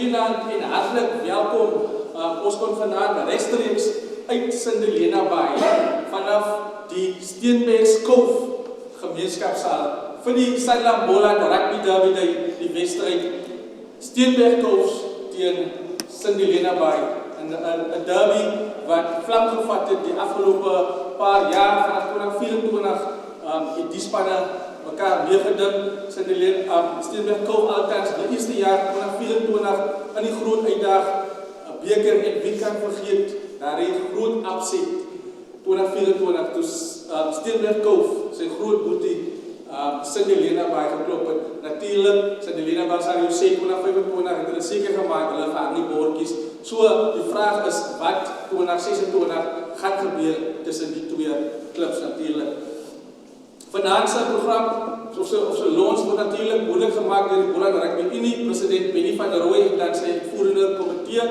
Goeienaand en hartlik welkom. Ons kon vandaag rechtstreeks uit Sint Helena Bay vanaf die Steenberg Cove gemeenskapsaal vir die Sanlam Boland Rugby Derby die wedstryd Steenberg Cove teen Sint Helena Bay. 'n derby wat vlam gevat het die afgelope paar jaar vanaf 2024 het die spanne mekaar meegedink. Steenberg Cove althans die eerste jaar 2024 in die groot uitdag beker en wie kan vergeet daar het groot opset 2024 toe Steenberg Cove sy groot boetie Sint Helena Bay geklop het. Natuurlijk, Sint Helena Bay sal jou sê 2025 het hulle seker gemaak hulle gaan nie bordjies. So die vraag is wat 2026 gaan gebeur tussen die twee klubs natuurlijk. Vandaag se program of sy launch word natuurlijk moeilik gemaak deur die Boland Rugby Unie president Benny van der Rooi en dan sy uitvoerende komitee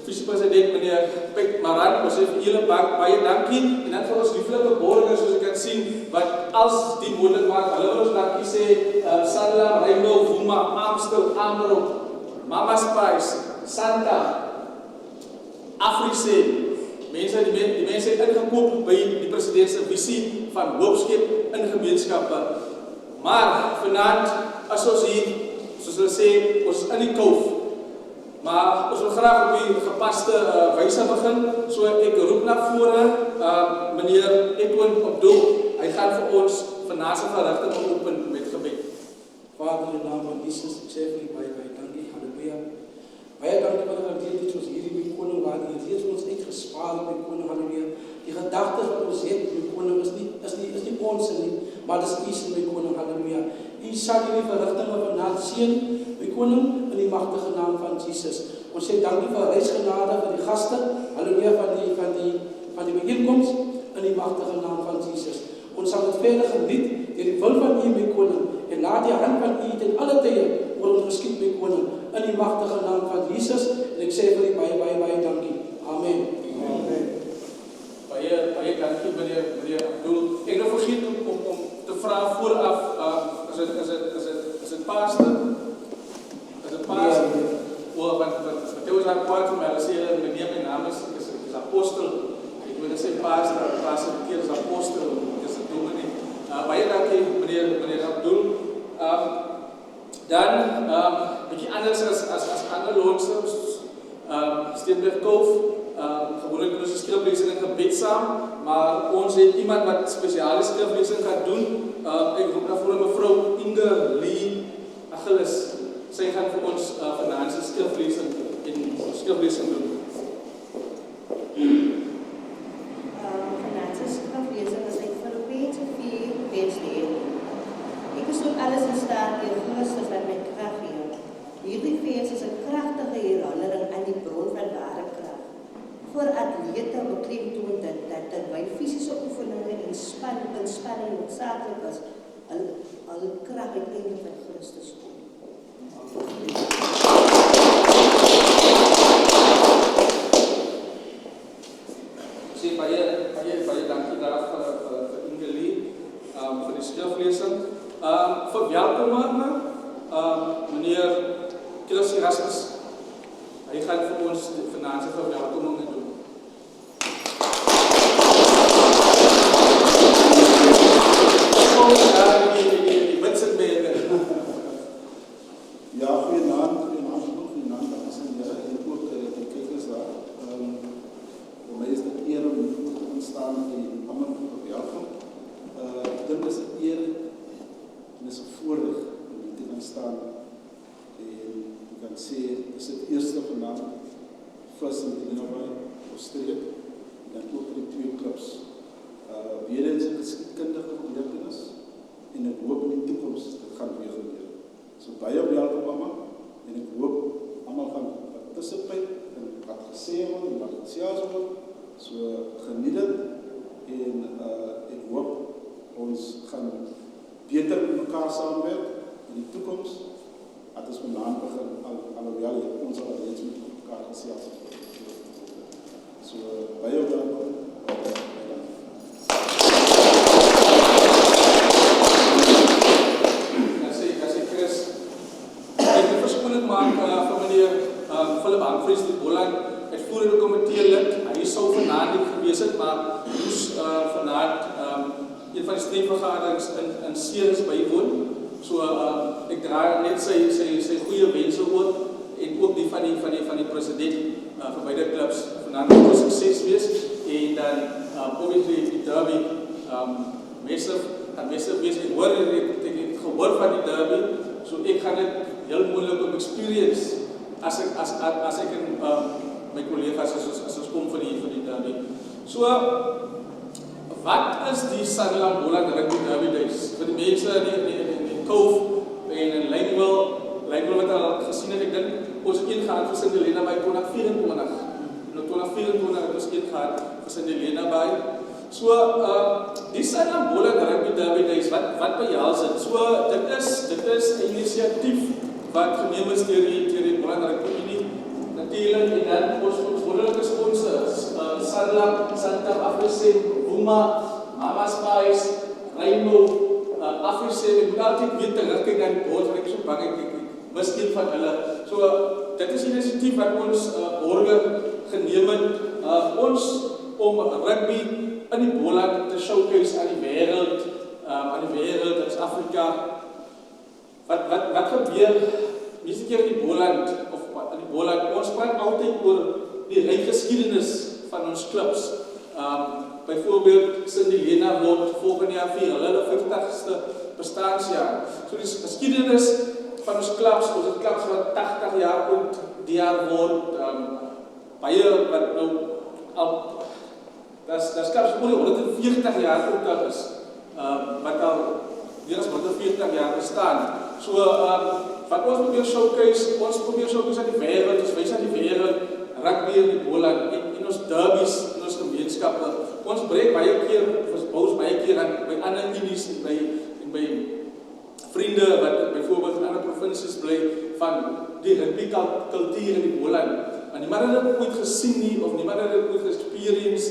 vice-president meneer Pek Maran. Ons sê vir julle baie dankie en dan vir ons lieflike borgers soos ek kan sien wat als die moontlik maak. Hulle wil ons dankie sê Sanlam, Rainbow, Vuma, Amstel, Amro, Mama Spice, Santa, Afrise. Die mense het ingekoop by die president se visie van hoopskep in gemeenskappe. Maar vanaand as ons hier, soos hulle sê, ons is in die Cove. Maar ons wil graag op die gepaste wyse begin. So ek roep na vore meneer Edwin Abdul. Hy gaan vir ons vanaand se verrigting open met gebed. Vader, in die naam van Jesus, ek sê vir u baie dankie. Halleluja. Baie dankie vir dat jy dit ons hierdie by koning laat. Jy het ons uitgespaar by koning. Halleluja. Die gedagtes wat ons het by koning is nie ons nie, maar dis u se by koning. Halleluja. U sal hierdie verrigtinge vanaand seën by koning in die magtige naam van Jesus. Ons sê dankie vir reisgenade vir die gaste. Halleluja van die byeenkoms in die magtige naam van Jesus. Ons sal dit verder geniet deur die wil van u by koning en laat die hand van u ten alle tye oor ons geskied by koning in die magtige naam van Jesus. En ek sê vir u baie dankie. Amen. Amen. Baie dankie meneer Abdul. Ek nou vergeet om te vra vooraf is dit pastor? Is dit pastor? Want dit was aan kwaad vir my, hulle sê meneer my naam is apostel. Ek wil sê pastor beteer is apostel, is dit dominee. Baie dankie meneer Abdul. Dan bietjie anders as ander loonsers, Steenberg Cove, gewoonlik doen ons die skriflesing en gebed saam, maar ons het iemand wat spesiale skriflesing gaan doen. Ek roep na vore mevrou Inge Lee Achilles. Sy gaan vir ons vanaand se skriflesing doen. Vanaand se skriflesing is uit Filippense 4 vers 1. Ek is tot alles in staat deur Christus wat my krag gee. Hierdie vers is 'n kragtige herinnering aan die bron van ware krag. Voor atlete beklemtoon dat terwyl fisiese oefeninge en inspanning noodsaaklik is, al krag uiteindelik van Christus kom. Sê baie dankie daar vir Inge Lee vir die skriflesing. Verwelkom meneer Chris Erasmus. Hy gaan vir ons vanaand se verwelkoming doen. Ja, goeienaand, dames en here, en ook die kykers daar. Vir my is dit 'n eer om hier te ontstaan en almal te verwelkom. Dit is 'n eer en is 'n voorreg om hier te kan staan en ek kan sê dis die eerste vanaand First in Illinois, Streek, en dan ook die twee klubs. Weer eens 'n geskiedkundige gebeurtenis en ek hoop in die toekoms dit gaan weer gebeur. So baie welkom almal en ek hoop almal gaan participate in wat gesê word en wat gesels word. So geniet dit en ek hoop ons gaan beter met mekaar saamwerk in die toekoms. Dat ons vanaand begin alhoewel ons al reeds met mekaar gesels het. So baie welkom. Chris, ek wil verskoning maak van meneer gewees het, maar moes vanaand een van die streefvergaderings in Ceres bywoon. So ek dra net sy goeie wense oor en ook die van die president vir beide klubs. Vanaand moet ons sukses wees en dan obviously die derby massive wees. Ek het gehoor van die derby, so ek gaan dit heel moeilik om experience as ek in my collega's as ons kom vir die derby. So wat is die Sanlam Boland Rugby Derby Days? Vir die mense in die Cove en in Lyneville wat al gesien het, ek dink ons het een gehad vir St. Helena by 2024. Nou 2024 het ons een gehad vir St. Helena by. So die Sanlam Boland Rugby Derby Days, wat behels dit? So dit is 'n inisiatief wat geneem is deur die Boland Rugby Unie. Natuurlijk en dan ons wonderlike sponsors, Sanlam, Santa Afrise, Wuma, Mama Spice, Rainbow, Afrise, ek moet altyd weer terugkyk na die boord, want ek so bang ek mis een van hulle. So dit is 'n inisiatief wat ons borger geneem het, ons om rugby in die Boland te showcase aan die wêreld, in Afrika. Wat gebeur meeste keer in die Boland of in die Boland? Ons praat altyd oor die ryk geskiedenis van ons klubs. Byvoorbeeld St. Helena word volgende jaar vier hulle 50ste bestaanjaar. So die geskiedenis van ons klubs wat 80 jaar oud die jaar word, baie wat nou al das klubs oor 140 jaar oud is, wat al meer as 140 jaar bestaan. So wat ons probeer showcase aan die wêreld, ons wys aan die wêreld rugby in die Boland en ons derbies in ons gemeenskappe. Ons breek baie keer, ons bou baie keer aan by ander unies en by vriende wat byvoorbeeld in ander provinsies bly van die rugby kultuur in die Boland. Maar niemand het dit ooit gesien nie of niemand het dit ooit experience,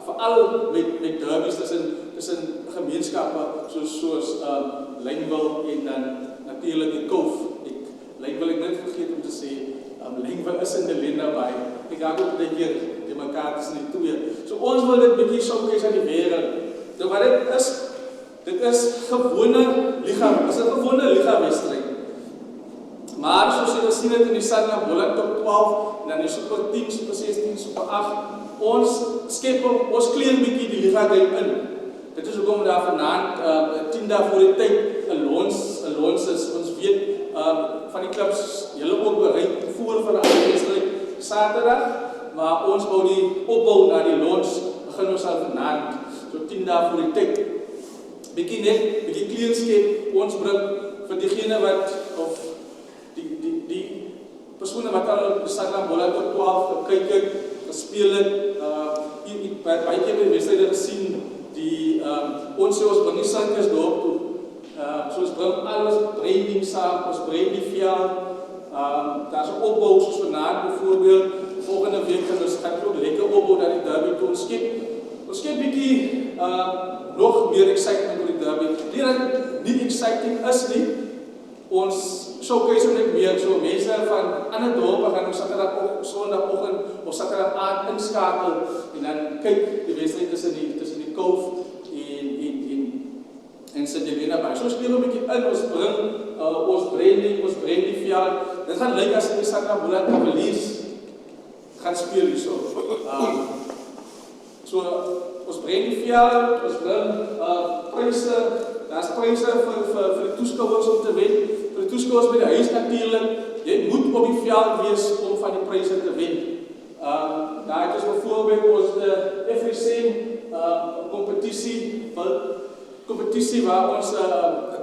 veral met derbies tussen gemeenskappe soos Lyneville en dan natuurlik die Cove. Lyneville ek net vergeet om te sê, Lyneville is in Helena by. Ek gaan ook dit keer die mekaar tussen die twee. So ons wil dit bietjie showcase aan die wêreld. Nou wat dit is gewone liga, is 'n gewone liga wedstryd. Maar soos jy gesien het in die Sanlam Boland top 12 en dan die super 10, super 16, super 8, ons kleer bietjie die liga game in. Dit is hoekom daar vanaand 10 dae voor die tyd 'n launch is. Ons weet van die klubs, julle ook bereid voor vir 'n wedstryd Saterdag, maar ons wou die opbou na die launch begin ons al vanaand, so 10 dae voor die tyd. Bietjie kleerskep ons bring vir diegene wat of die persone wat al die Sanlam Boland tot 12 gekyk het, gespeel het, baie keer by die wedstryde gesien, ons bring die suikers dorp toe. So ons bring alles training saam, ons brei die veld, daar is 'n opbou soos vanaand byvoorbeeld, volgende week kan ons ook lekker opbou dat die derby toe ons skep bietjie nog meer excitement oor die derby. Nie exciting is nie, ons showcase net meer, so mense van ander dorpe gaan ons Sondagoggend of Saterdag aand inskakel en dan kyk die wedstryd tussen die Cove en St. Helena by. So speel 'n bietjie in, ons bring ons branding, ons bring die veld. Dit gaan lyk as die Sanlam Boland Cavaliers gaan speel hierso. So ons bring die veld, ons bring pryse, daar's pryse vir die toeskouers om te wen. Vir die toeskouers by die huis natuurlik, jy moet op die veld wees om van die pryse te wen. Daar het ons byvoorbeeld ons FSM kompetisie waar ons 'n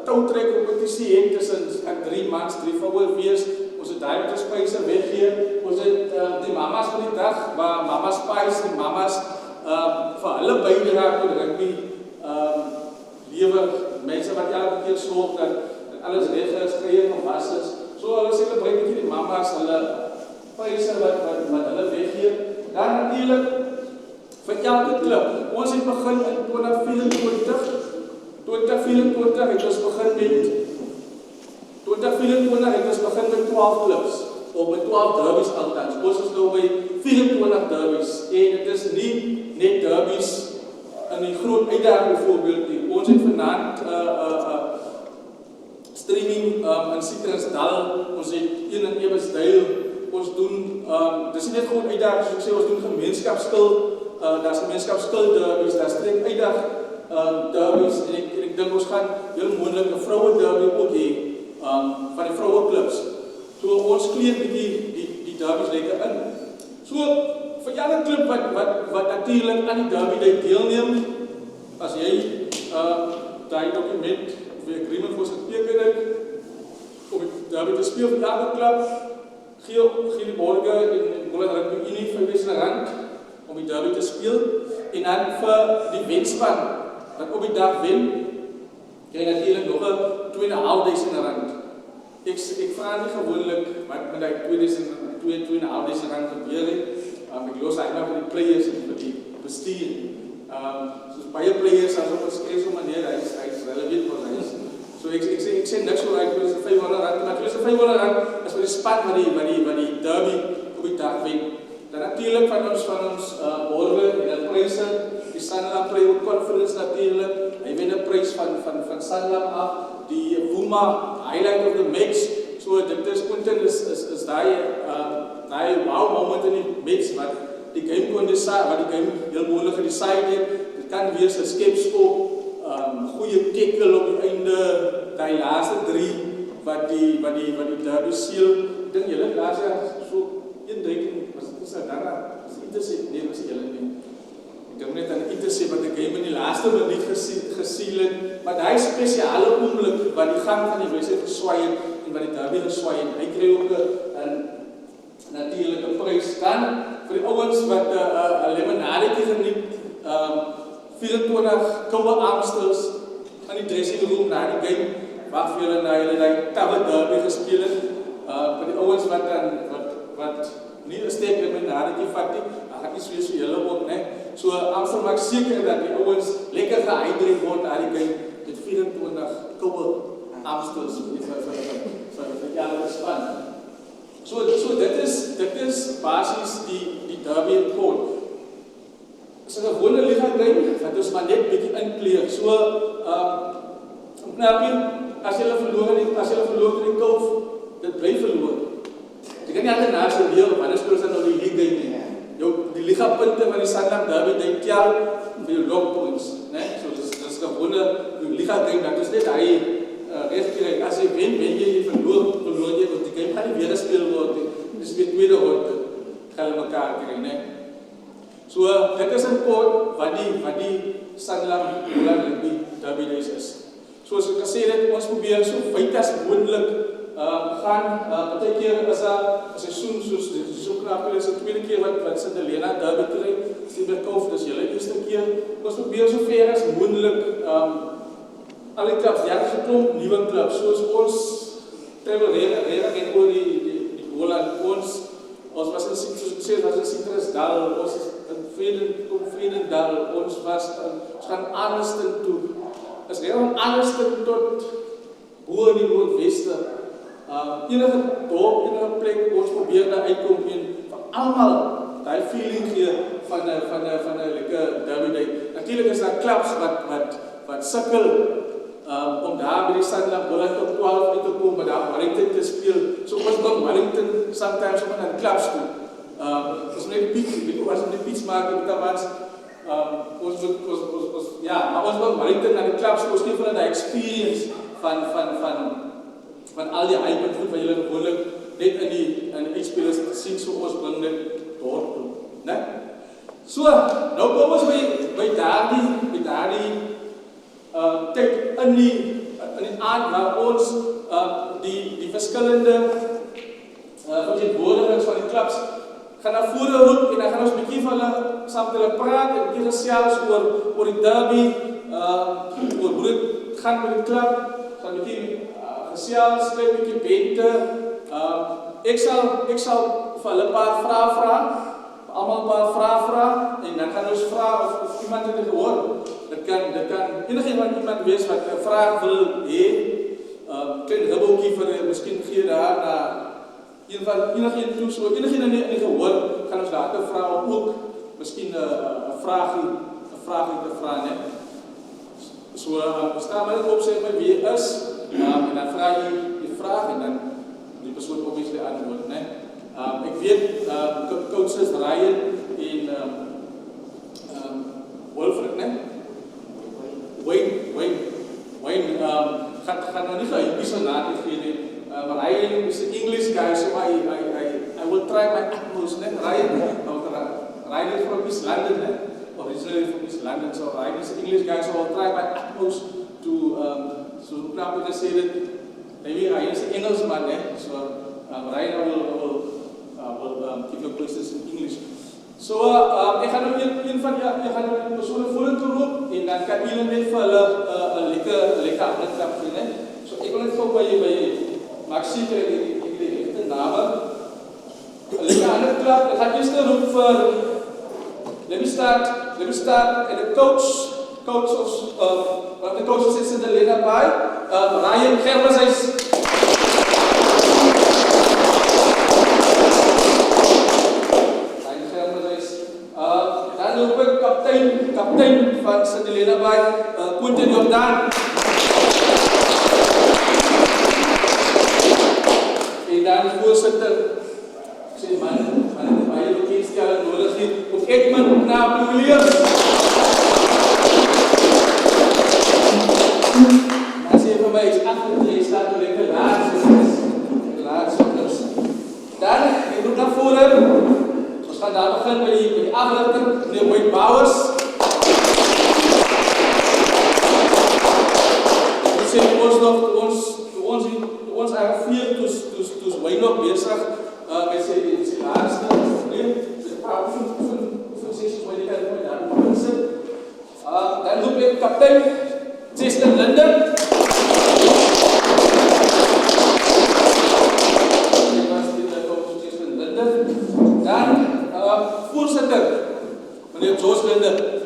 toutrek kompetisie het tussen 3 mans, 3 vroue wees. Ons het daai pryse weggee. Ons het die mamas van die dag waar Mama Spice en mamas vir hulle bydra tot rugby lewer, mense wat elke keer sorg dat alles reg is, gereed en was is. So hulle celebrate bietjie die mamas, hulle pryse wat hulle weggee. Dan natuurlik vir elke klub. Ons het begin in 2024 het ons begin met 12 klubs, of met 12 derbies altans. Ons is nou by 24 derbies, en dit is nie net derbies in die groot uitdaging byvoorbeeld nie. Ons het vanaand streaming in Citrusdal, ons het een in Ebersdale, ons doen, dis nie net gewoon uitdaging, soos ek sê, ons doen gemeenskapskil, daar's gemeenskapskil derbies, daar's streek uitdag derbies, en ek dink ons gaan heel moontlik 'n vroue derby ook hê, van die vroueklubs. So ons kleed die derbies lekker in. So vir julle klub wat natuurlik aan die derby deelneem, as jy daai dokument of die agreement vir geteken het om die derby te speel vir elke klub, gee die borge en Holland Rugby Unie R5.000 om die derby te speel, en dan vir die wenspan wat op die dag wen, kry natuurlik nog R2.500. Ek vraag nie gewoonlik wat met die R2.500 gebeur het. Ek los eintlik vir die players en vir die bestuur. Soos baie players as op 'n skreeu manier, hy is relevant vir hy is. So ek sê niks oor hy is R500, maar R500 is vir die span wat die derby op die dag wen. Dan natuurlik van ons borge en dan pryse, die Sanlam Private Conference natuurlik, hy wen 'n prys van Sanlam af, die Woema Highlight of the Match, so dit is Quentin is daai wow moment in die match wat die game kon decide, wat die game heel moontlik gedecide het. Dit kan wees 'n skepskop, goeie tackle op die einde, daai laaste 3 wat die derby seal. Ek dink julle laas jaar so 1-3 was dit daarna, was intercept, nee, was julle nie. Ek dink net aan die intercept wat die game in die laaste minuut gesiel het, maar daai spesiale oomblik wat die gang van die wedstryd geswaai het en wat die derby geswaai het, hy kry ook 'n natuurlike prys. Dan vir die ouens wat 'n lemonadetjie geniet, 24 koue Amstels in die dressing room na die game, waar vir hulle na hulle die Tawe derby gespeel het. Vir die ouens wat nie 'n steek lemonadetjie vat nie, dan gaan iets wees vir julle ook, né? So Amstel maak seker dat die ouens lekker gehydreerd word na die game met 24 koue Amstels vir julle span. So dit is basies die derby in kort. Dit is 'n gewone liga game wat ons maar net bietjie inkleer. So knapie, as jy verloor in die Kolf, dit bly verloor. Jy kan nie altyd na se deel wanneer speel ons nou die league game nie. Die liga punte van die Sanlam derby dink tel vir jou log points, né? So dis 'n gewone liga game, dat is net hy regkry. As jy wen jy verloor jy, want die game gaan nie weer gespeel word nie. Dis weer tweede ronde gaan hulle mekaar kry, né? So dit is 'n kort wat die Sanlam Holland Rugby derby is. Soos ek gesê het, ons probeer so wyd as moontlik gaan. Partykeer is 'n seisoen soos dit is so knap, is 'n tweede keer wat St Helena derby kry. Stieberkof, dis julle eerste keer. Ons probeer so ver as moontlik al die klubs, ja, is 'n klomp nuwe klubs. Soos ons travel reg oor die Holland. Ons was in Citrusdal, ons is in Vredendal, ons gaan Arniston toe. Is reg van Arniston tot bo in die Noordweste. Enige dorp, enige plek, ons probeer daar uitkom en vir almal daai feeling gee van 'n lekker derby day. Natuurlik is daar klubs wat sukkel om daar by die Sanlam Holland tot 12 uit te kom, maar daar Wellington te speel. So ons bring Wellington sometimes om aan klubs toe. Ons net die pitch maak met tans. Maar ons bring Wellington na die klubs, ons gee hulle daai experience van al die hype en goed wat julle gewoonlik net in die uitspelers sien, so ons bring dit dorp toe, né? So, nou kom ons by daardie tyd in die aand waar ons die verskillende verteenwoordigers van die klubs gaan na vore roep en dan gaan ons 'n bietjie van hulle saam met hulle praat en 'n bietjie gesels oor die derby, oor hoe dit gaan met die klub, gaan 'n bietjie gesels, 'n bietjie bente. Ek sal vir hulle 'n paar vrae vra. Almal 'n paar vrae vra en dan gaan ons vra of iemand het gehoor. Dit kan iemand wees wat 'n vraag wil hê. Klein ribbeltjie vir miskien gee daar na enigiemand toe, so enigiemand in die gehoor gaan ons later vra om ook miskien 'n vraagie te vra net. So staan maar net op sê my wie jy is, en dan vra jy die vraag en dan die persoon obviously antwoord, né? Ek weet coaches Ryan en Wilfred, né? Wayne gaan nou nie vir hy personaal gee nie, maar hy is 'n English guy, so I will try my utmost, né? Ryan is from East London, né? Originally from East London, so Ryan is an English guy, so I'll try my utmost to so knap ek gesê dit, maybe Ryan is 'n Engelsman, né? So Ryan will give you questions in English. So ek gaan nou een van die persone vorentoe roep en dan kan julle net vir hulle 'n lekker handklap gee, né? So ek wil net gou by maak seker ek die regte name. 'n Lekker handklap. Ek gaan eers roep vir let me start at the coach of the coach sits in the leader by Ryan Germers. Dan loop ek kaptein van Sint-Helena by Quentin Jordan. En dan die voorsitter sê man baie bekendstelling nodig het op Edmund Napoleons. Dan sê vir my is agter staat nou lekker laat soos. Dan ek roep na vore. Ons gaan daar begin by die afrigter, meneer Wade Bowers. Ons sê ons vier toes Wade nog besig met sy laaste sessies waar die kan daar sit. Dan roep ek kaptein Jason Linden. Dan voorsitter meneer George Linden.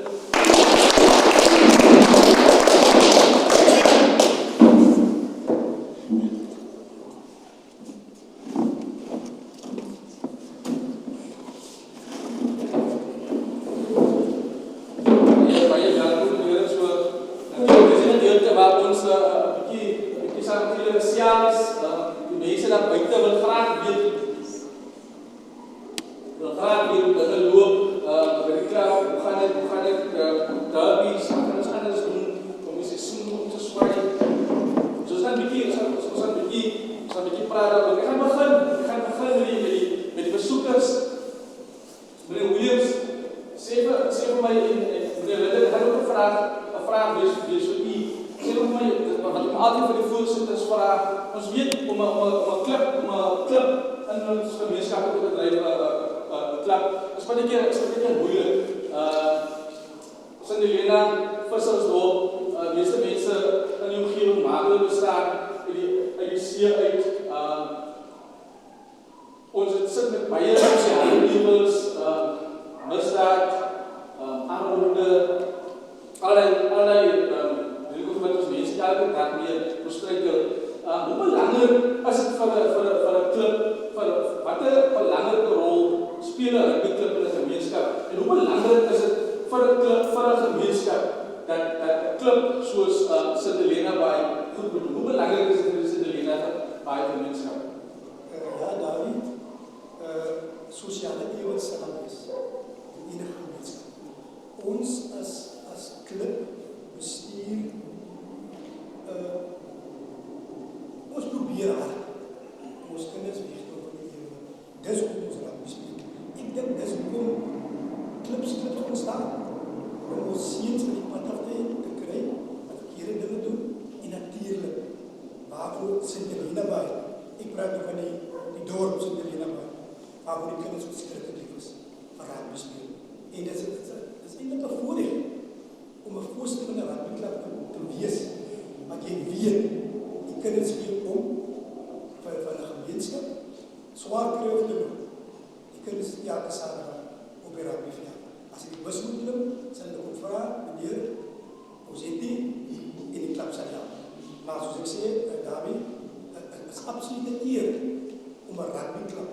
Om 'n rugbyklub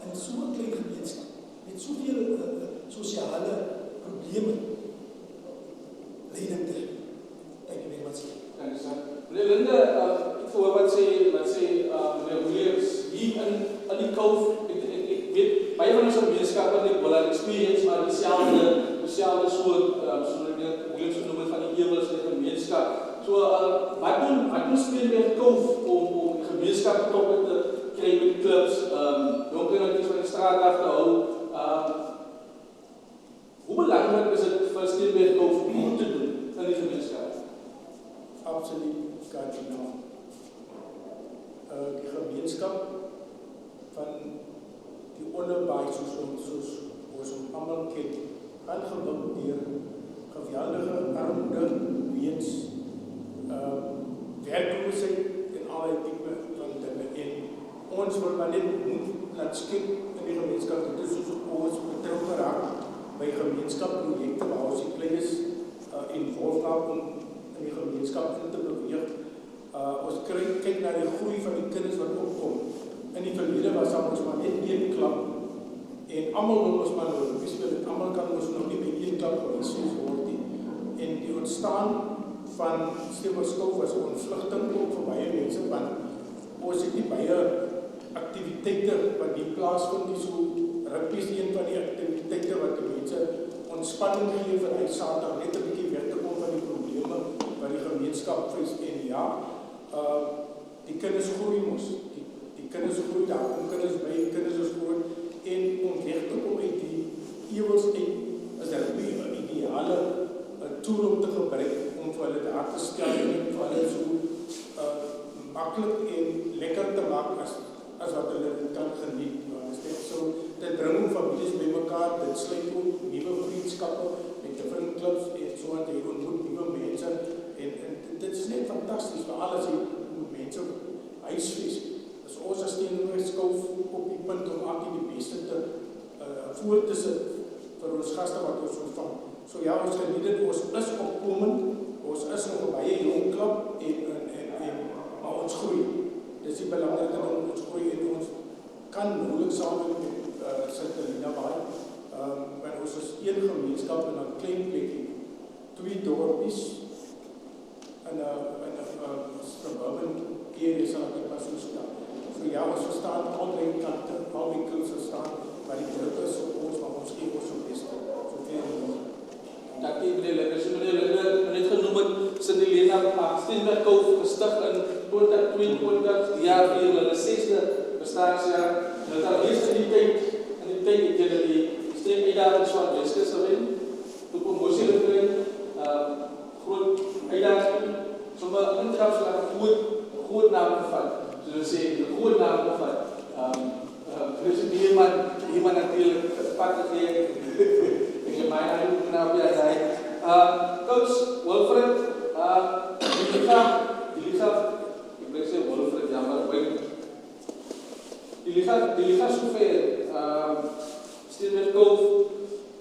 in so 'n klein gemeenskap met soveel sosiale wat doen Steenberg Koof om die gemeenskap betrokken te krijgen met clubs, jongerenetjies van die straat af te houden? Hoe belangrijk is het voor Steenberg Koof om goed te doen in die gemeenskap? Absoluut, kardinaal. Die gemeenskap van die onderbaai soos ons allemaal ken, gaan gebouwd deur geweldige armoede, weens werkloosheid en allerlei type van dinge. En ons wil maar net moet laat skep in die gemeenskap. Dit is soos ons betrokken raak by gemeenskapprojekte waar ons die kleines involved raak om in die gemeenskap in te beweeg. Ons kyk na die groei van die kinders wat opkom. In die verlede was ons maar net een klap en almal wil ons maar nou speel en almal kan ons nog nie by een klap gewees word nie. En die ontstaan van Steenberg Koof was 'n ontvlugting ook vir baie mense, want ons het nie baie aktiwiteite wat die plaasvind nie. So rugby is een van die aktiwiteite wat die mense ontspanning gee vir hy Saterdag net 'n bietjie weg te kom van die probleme wat die gemeenskap vrees. En ja, die kinders groei mos. Die kinders groei daar, om kinders by, kinders is groot, en om weg te kom uit die ewels uit, is rugby 'n ideale tool om te gebruik, om vir hulle daar te stel en vir hulle so maklik en lekker te maak as wat hulle kan geniet. Dit is net so, dit bring families by mekaar, dit sluit ook nuwe vriendskappe met different clubs en so aan, jy ontmoet nuwe mense, en dit is net fantasties, vir alles jy mense huisves. Dus ons as Steenberg Koof op die punt om altyd die beste te voor te sit vir ons gaste wat ons ontvang. So ja, ons geniet dit, ons is opkomend, ons is nog 'n baie jong klub maar ons groei. Dis die belangrike ding, ons groei en ons kan moeilik saam met Sint-Helena Baai, want ons is een gemeenskap in 'n klein plekkie, 2 dorpies in 'n suburban area sal ek maar so staan. So ja, ons verstaan albei kante, albei kulse staan, maar die druk is op ons, maar ons gee ons op beste. So veel mogelijk. Dankie meneer Linders. Meneer het genoem het Sint-Helena Steenberg Koof gestig in 2022, die jaar vir hulle 6de bestaansjaar. Dit al reeds in die tyd het julle die streek uitdagings van Weskus gewen, toe promosie gekry, groot uitdaging, sommer intrapslag groot naam gevat, soos hulle sê, 'n groot naam gevat. President iemand natuurlijk pad gegee. Ik my nou knap ja hy. Coach Wilfred, die liga, ek wil sê Wilfred jammer by. Die liga sover Steenberg Koof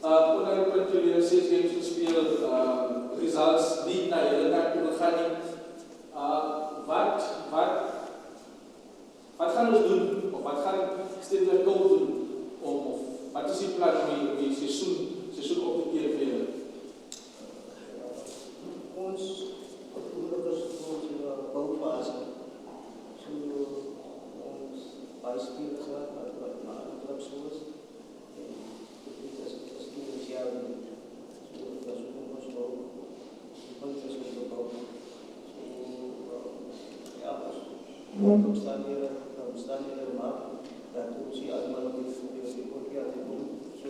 ondanks dat jullie 6 games gespeel, results niet na julle kant toe gegaan nie. Wat gaan ons doen? Of wat gaan Steenberg Koof doen? Of wat is die plan om die seisoen op te keer vir julle? Ons is ons bouwfase. So ons baie spelers wat na die club is. En dit is 2 jaar nie. So dat is ook ons bouw. Die punt is ons bouw. So ja, ons staan hier maar dat ons hier allemaal op die kortjaar te doen. So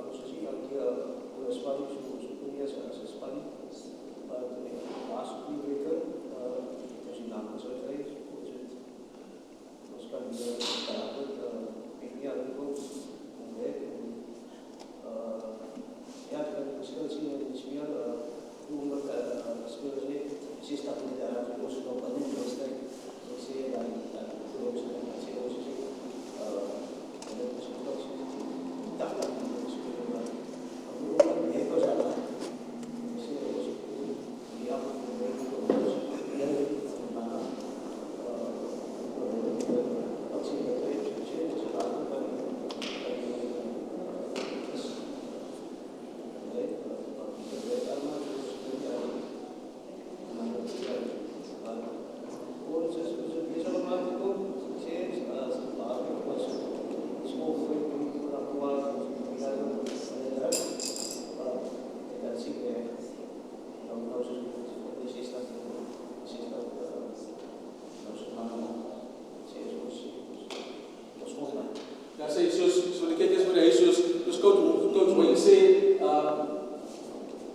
ons is hier ook spanning so kunnie as spanning. Maar laas op die weke as die naam sou kry, ons kan daar met ja ook om werk en ja, dat is wel sien in die speel hoe moet spelers net sistem met daar ons nog aan die wedstryd. Ik zie dat ons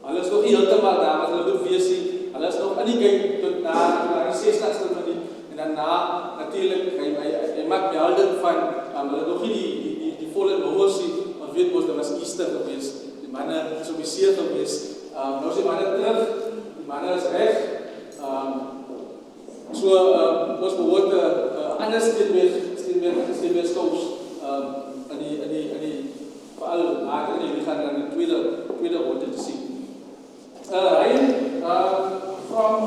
Hulle is nog nie heeltemal daar wat hulle moet wees nie. Hulle is nog aan die kyk tot na die 60ste minuut. En daarna natuurlik hy maak melding van hulle nog nie die volle nommers nie. Ons weet mos, dit was Easter gewees. Die manne is op die see gewees. Nou is die manne terug. Die manne is reg. Ons behoort ander Steenberg Scouts in die veral later in die gaan dan die tweede ronde te sien. Ryan, from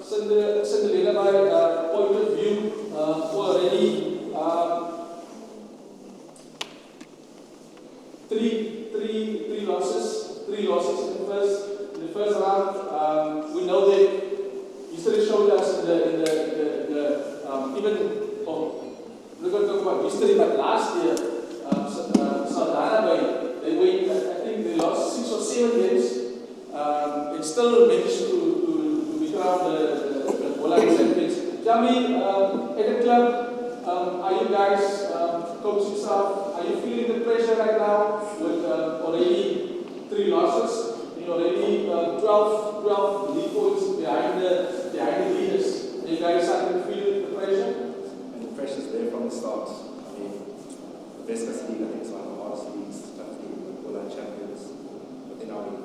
Cinderella by point of view, already three losses in the first round. We know that history showed us in the even we're going to talk about history, but last year Saldanha I think they lost 6 or 7 games. It still managed to become the Bola champions. Tell me, at the club, are you guys, coaching staff, are you feeling the pressure right now with already 3 losses? You already 12 league points behind the leaders. Are you guys starting to feel the pressure? And the pressure's there from the start. I mean, the Vescas League, I think, is one of the hardest leagues, the Bola champions within our league.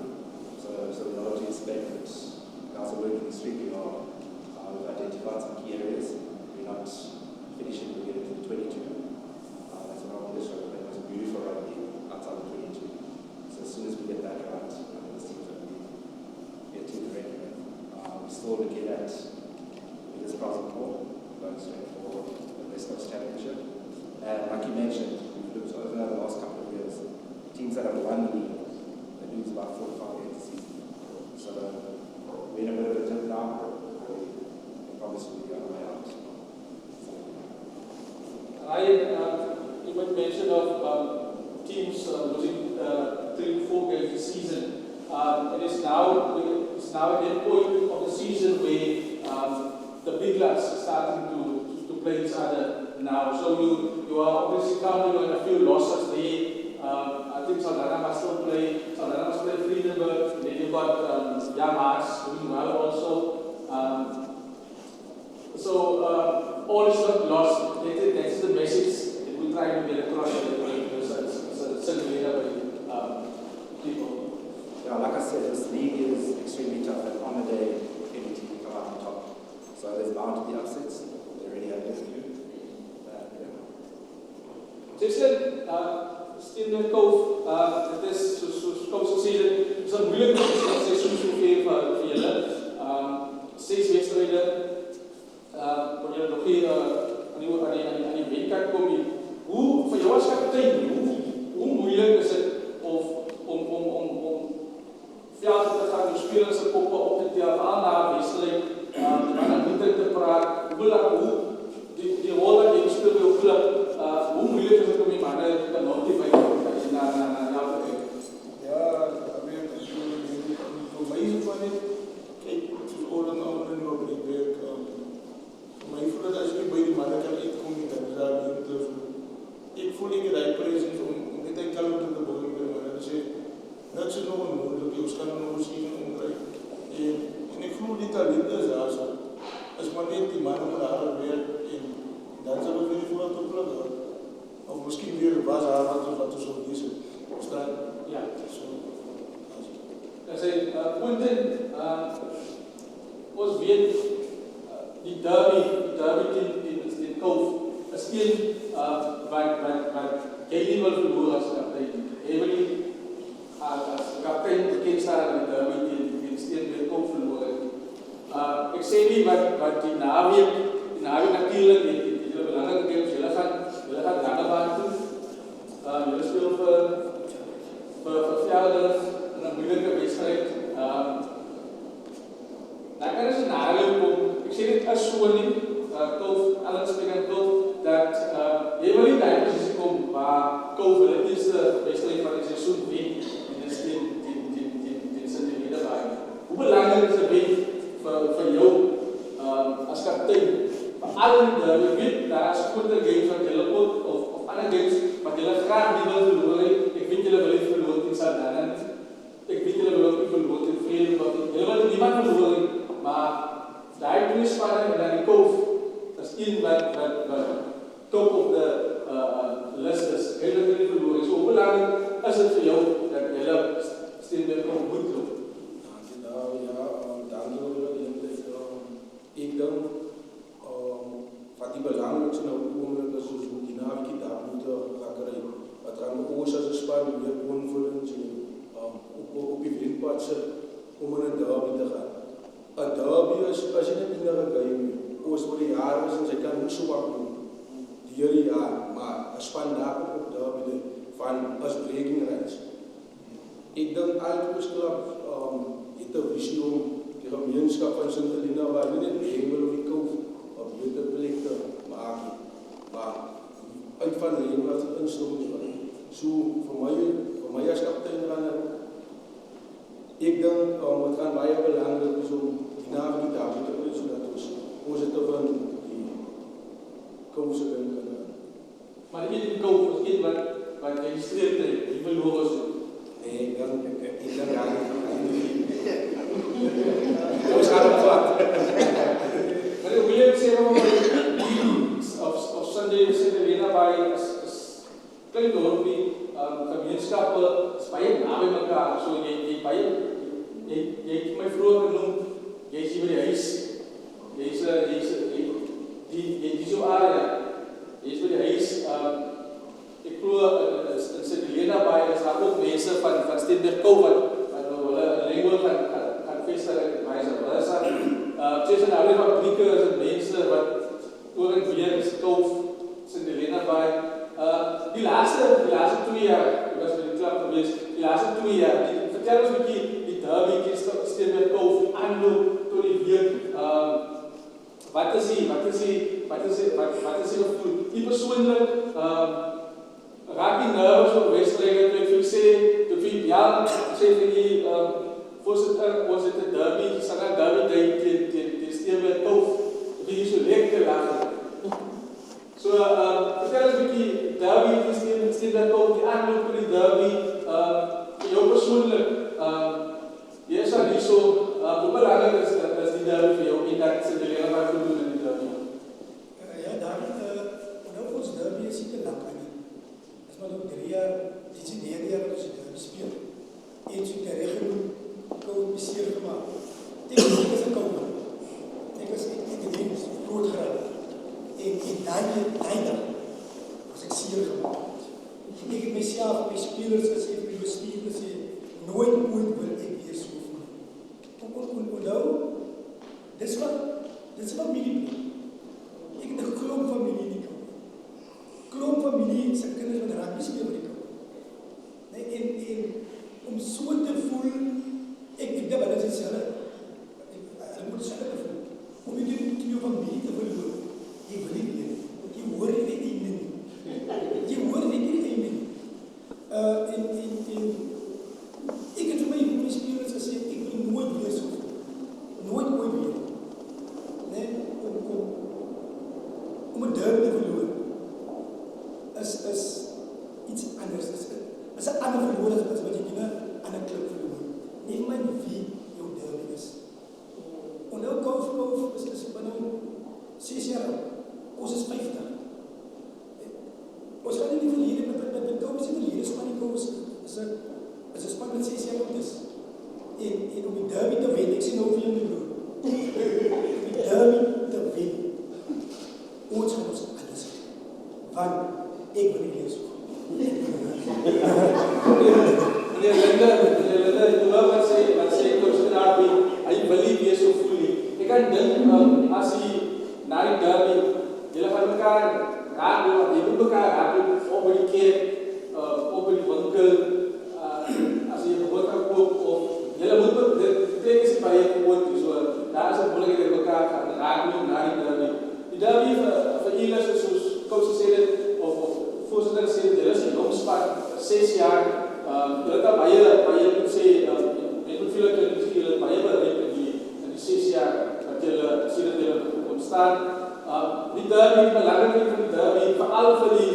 So we know what to expect. Guys are working extremely hard. We've identified some key areas. We're not finishing to get into the 22. That's what I want to show. It was a beautiful rugby outside the 22. So as soon as we get that right, this team's going to be a team to reckon with. We're still looking at biggest prize of all, going straight for the West Coast Championship. And like you mentioned, we've looked over the last couple of years. Teams that have won the league, they lose about 4 or 5 games a season. So we're in a bit of a dip now. We promise we'll be on the way out. You made mention of teams losing 3 to 4 games this season. It is now at the point of the season where the big clubs are starting to play each other now. So you are obviously counting on a few losses there. I think Saldanha must still play. Saldanha must play Friedenberg. Then you've got Young Hearts doing well also. All is not lost. That's the message that we try to get across to people. Yeah, like I said, this league is extremely tough, and on the day, any team can come out on top. So there's bound to be upsets. They already have a few. Jason, Steenberg Cove, dit is soos gesê, is 'n moeilike seisoen soveel vir julle. 6 wedstryde, wat julle nog hier aan die wenkant kom. Hoe vir jou as kaptein, hoe moeilik is dit om veld te gaan, die spelers se koppe op te tel, aan na wedstryd, aan die te praat, hoe die rol wat jy speel by jou klub, hoe moeilik is dit om die manne te motiveer na jou te kyk? Ja, I mean, voor mij is het van niet, kijk, het is oorlog en op die werk. Voor mij voelt het als je bij die mannen kan uitkomen, dan is daar niet te veel. Ik voel niet de presence om niet te kalm te beginnen bij mannen. Dus dat is nog een moeilijk, je kan nog misschien omkrijgen. En ik voel niet alleen dat is zo. Als maar niet die mannen met haar werk, dan zal het weer voor het opleggen. Of misschien weer was haar wat er zo is. Verstaan? Ja. Zo. Ek sê, Quentin, ons weet die derby teen Cove is een wat jy nie wil verloor as kaptein. Jy wil nie as kaptein bekend staan in die derby teen Steenberg Cove verloor. Ek sê nie wat die naweek natuurlik die belangrike games, julle gaan Drangebaan toe. Julle speel vir Velden in 'n moeilike wedstryd. Dan kan 'n scenario kom. Ek sê dit is so nie, Allan Spring Cove, dat jy wil nie daai posisie kom waar Cove hulle eerste wedstryd van die seisoen wen en dit is teen Cinderella. Hoe belangrik is dit vir jou as kaptein? Jy weet, daar is groter games wat julle ook, of ander games wat julle graag nie wil verloor. Ek weet julle wil nie verloor teen Saldanha. Ek weet julle wil ook nie verloor verloor nie, maar daai twee spanne en dan die Koof is een wat top op de list is. Hulle het nie verloor nie. So hoe belangrijk is dit vir jou dat julle Steenberg Koof moet loop? Ik denk wat die belangrijkste nou oomlik is soos hoe die naweek daar moet gaan kry. Wat aan die oos as 'n span weer confidence op die windpad sit om in 'n derby te gaan. 'n Derby is as jy net enige game oos oor die jare is en sy kan nie so wat doen. Die hele jaar, maar 'n span daar op derby van as breaking rights. Ik denk Altkoos Club het 'n visie om die gemeenskap van Sint Helena waar nie net die hemel of die Koof op beter plek te maak, maar uit van die hemel as het instelling is. So vir my as kaptein runner, ek dink het gaan baie belangrik is om die naweek daar te kry sodat ons positief in die Koof se kan gaan. Maar die Koof is een wat jy streep het, die verloor is. Nee, ek dink ja. Ons gaan op pad. Maar hoe jy sê of Sunday Sint Helena by is klein dorpie, gemeenskappe is baie naby mekaar. So jy het my vroeër genoem, jy is hier by die huis. Jy is jou area. Jy is by die huis. Ek glo in Sint Helena by is daar ook mense van Steenberg Koof wat hulle Ringwood gaan vestig in Meisel. Soos in oude fabrieke is het mense wat oor en weer is Koof, Sint Helena by. Die laatste 2 jaar, ek was by die klub geweest, die laatste 2 jaar, vertel ons 'n bietjie die derby teen Steenberg Koof, die aanloop tot die week. Wat is die gevoel? Die persoonlik raak die nerves op wedstryde toe ek sê, toe vir Jan sê vir die voorsitter, ons het 'n derby, Sanna derby teen Steenberg Koof, wie is so lekker lag. So vertel ons 'n bietjie derby teen Steenberg Koof, die aanloop tot die derby, vir jou persoonlik, jy is al hier so, hoe belangrik is die derby vir jou en dat Sint Helena wat gedoen in die derby? Ja, David, ons derby is seker lank aan. As maar ook 3 jaar, dit is die 9de jaar wat ons die derby speel. Eens het die regel Koof beseer gemaakt. Ek is 'n Koof. Ek is groot geraak. En daai dag was ek seer gemaakt. Ek het myself, my spelers gesê, my bestuur gesê, nooit wil ek weer so voel. Onthou, dis wat familie. Ek het 'n klomp familie in die Koof. Klomp familie se kinders wat rugby speel in die Koof. Nee, en om so te voel, ek dink dat dit is hulle moet self voel. Om jy jou familie te verloor. Jy wil nie weet. Jy hoor nie die einde nie. Jy hoor nie die einde nie. Ek het vir my spelers gesê, ek wil nooit weer so voel. Nooit weer. Nee, om 'n derby te verloor is iets anders. Is 'n ander verloor as wat jy teen 'n ander klub verloor. Nie my wie jou derby is. Onthou Koof is binne 6 jaar oud. Ons is 50. Ons gaan nie die verlede met Koof se verlede span die Koof is 'n span met 6 jaar oud is. En om die derby te wen, ek sê nou vir jou die broer. Die derby te wen. Ons gaan ons alles doen. Want ek wil nie weer so. Meneer Linde, wat sê Coach Derby, hy wil nie weer so voel nie. Ek kan dink, as hy na die derby, julle gaan mekaar raak, jy moet mekaar raak, op by die kerk, op by die winkel, as jy 'n boodskap koop, of julle moet, dit is by jy gewoond, so, daar is 'n moeilikheid dat mekaar gaan raak na die derby. Die derby vir julle, soos Coach gesê het, of voorsitter gesê het, julle is 'n jong span, 6 jaar, julle kan baie moet sê, ek moet veel julle baie bereik in die 6 jaar dat julle sê dat julle ontstaan. Die derby, die belangrikheid van die derby, veral vir die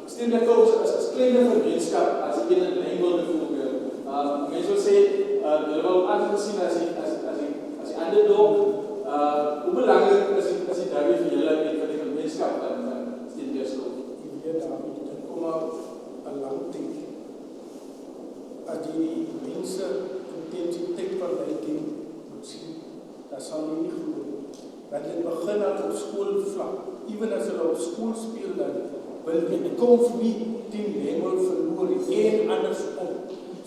Steenberg Koof as kleiner gemeenskap, as ek in lyn wil byvoorbeeld. Mense wil sê, julle wil aangesien as underdog. Hoe belangrijk is die derby vir julle en vir die gemeenskap van Steenbeeskloof? Ik weet daar niet. Het komt al een lang tijd. Als die mensen intensiteit van die game moet zien, dat zal je niet goed doen. Dat je begint al op schoolvlak. Even als je op school speelt, dan wil je komf wie team hemel verloren, één andersom.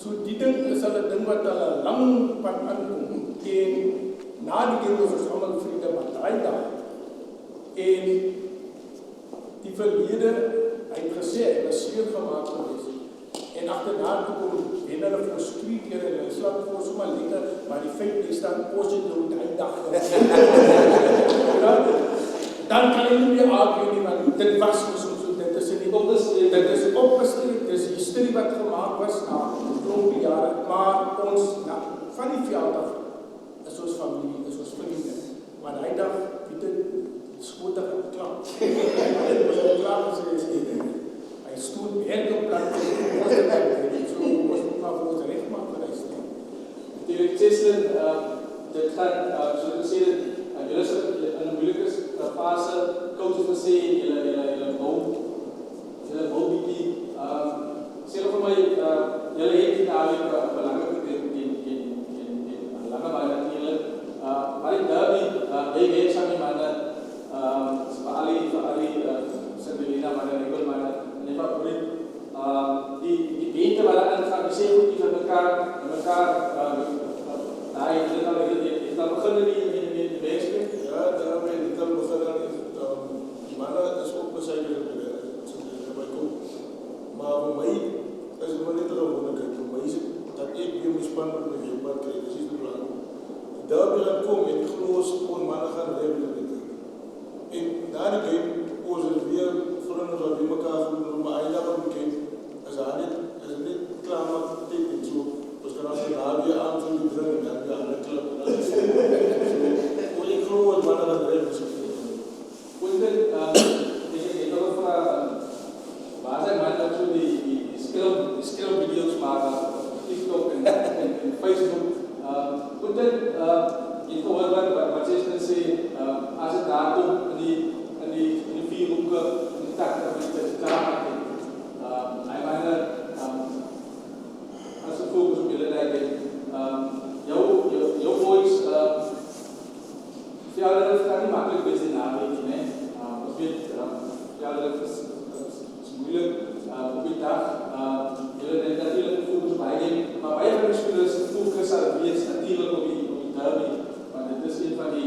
So die ding is al een ding wat al een lang pad aankomt. En na die game was ons allemaal vrienden, maar 3 dagen. En die verlede, hy het gesê, hy was seer gemaakt geweest. En achterna toe kom, en hulle vir ons 2 keer en hulle slag vir ons sommer lekker, maar die feit die staan positief 3 dagen. Dan kan jy nie meer argue nie, want dit was ons so, dit is opgestreep, dit is historie wat gemaakt was na klompie jare, maar ons, van die veld af, is ons familie, is ons vrienden. Maar die dag, weet jy, skoot ek klaar. Dit was al klaar gesê, hy stoot werk op plek, so ons moet maar vir ons recht maak vir hy stem. Die Cheslin, dit gaan, soos ek sê, julle is in 'n moeilike fase, coaches wil sê, julle wil bietjie, sê vir my, julle het die naweek 'n belangrike ding en lange baie natuurlijk, maar die derby, jy weet van die manne, vir al die Sindelina manne, Nicole manne, en die favoriet, die beente wat daar ingaan, die sê goed die vir mekaar, het al begin in die weesklik? Ja, daarmee het al begin die manne is ook besuider by kom. Maar vir my is het maar net een wonderkijk. Vir my is het dat ek weer my span met my weekpad krijg, dat is die belang. Daarby gaan kom en die geloof gewoon manne gaan rehabiliteren. En na die game, ons is weer vrienden wat die mekaar doen, maar einde van die game, is het net klaar met dit en zo. Dus gaan als we daar weer aan van die dringen, dan weer aan de club. Ik geloof dat mannen gaan rehabiliteren. Punten, ik wil ook waar zijn mannen zo die scrum video's maken op TikTok en Facebook. Punten, ik hoor wat je sê, als het daar komt in die 4 hoeken, in die tak, dat het klaar maakt. Hij mannen, als we focus op jullie denken, jouw boys, ja, dat kan niet makkelijk wees in naweek, nee. Ons weet, ja, dat is moeilijk op die dag. Jullie denken natuurlijk focus op eigen, maar wij van de spelers focus wees natuurlijk op die derby. Want dit is een van die